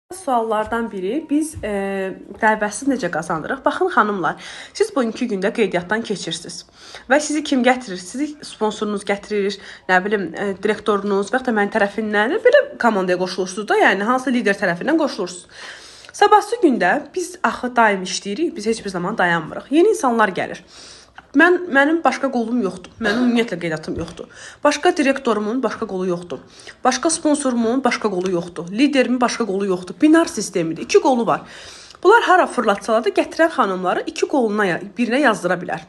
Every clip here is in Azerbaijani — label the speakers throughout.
Speaker 1: Suallardan biri, biz dəvətsiz necə qazanırıq? Baxın xanımlar, siz bugünkü gündə qeydiyyatdan keçirsiniz və sizi kim gətirir? Sizi sponsorunuz gətirir, nə bilim, direktorunuz və ya da mənim tərəfindən belə komandaya qoşulursunuz da, yəni hansı lider tərəfindən qoşulursunuz. Sabahsı gündə biz axı daim işləyirik, biz heç bir zaman dayanmırıq. Yeni insanlar gəlir. Mənim başqa qolum yoxdur. Mənim ümumiyyətlə qeydiyyatım yoxdur. Başqa direktorumun başqa qolu yoxdur. Başqa sponsorumun başqa qolu yoxdur. Liderimin başqa qolu yoxdur. Binar sistemidir. 2 qolu var. Bunlar hara fırlatsalar da gətirən xanımları 2 qoluna birinə yazdıra bilər.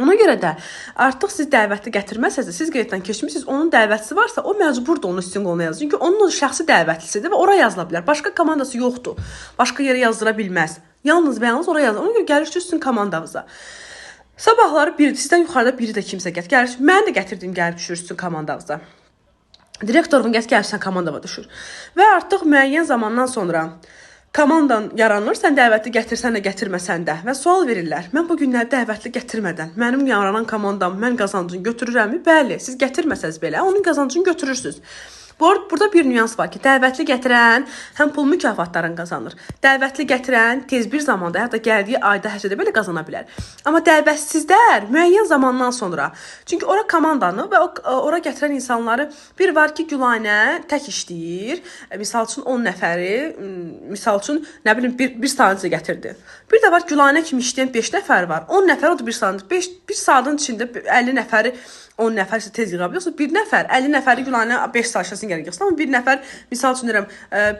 Speaker 1: Ona görə də artıq siz dəvətli gətirməsəz də siz qeydiyyatdan keçmisiniz, onun dəvətlisi varsa o məcburdur onu sizin qoluna yazsın. Çünki onun şəxsi dəvətlisidir və ora yazıla bilər. Başqa komandası yoxdur. Başqa yerə yazdıra bilməz. Yalnız və yalnız ora yazılır. Ona görə gəlirsiniz sizin komandanıza. Sabahları sizdən yuxarıda biri də kimsə gəlir. Mən də gətirdiyim gəlib düşür sizin komandanıza. Direktorumun gəlib sən komandama düşür. Və artıq müəyyən zamandan sonra komandan yaranır, sən dəvətli gətirsən də, gətirməsən də və sual verirlər. Mən bu günləri dəvətli gətirmədən mənim yaranan komandam, mən qazancını götürürəmmi? Bəli, siz gətirməsəz belə, onun qazancını götürürsünüz. Burada bir nüans var ki, dəvətli gətirən həm pul mükafatlarını qazanır. Dəvətli gətirən tez bir zamanda, hətta gəldiyi ayda həftədə belə qazana bilər. Amma dəvətsizlər müəyyən zamandan sonra. Çünki ora komandanı və ora gətirən insanları bir var ki, Gülanə tək işləyir. Misal üçün 10 nəfəri, misal üçün nə bilim bir saatı gətirdi. Bir də var Gülanə kimi işləyən 5 nəfər var. 10 nəfər o da 1 saat. 1 saatın içində 50 nəfəri 10 nəfər isə tez yığa biliyorsunuz. 1 nəfər 50 nəfəri Gülanə 5 saat işləsin gərək. Amma bir nəfər, misal üçün deyirəm,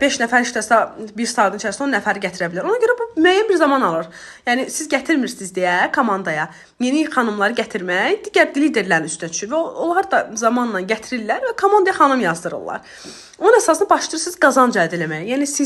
Speaker 1: 5 nəfər işləsə 1 saatin içərisində 10 nəfəri gətirə bilər. Ona görə bu müəyyən bir zaman alır. Yəni siz gətirmirsiniz deyə komandaya yeni xanımları gətirmək digər liderlərin üstünə düşür və onlar da zamanla gətirirlər və komandaya xanım yazdırırlar. Onun əsasında başlayırsınız qazanc əldə etməyə. Yəni siz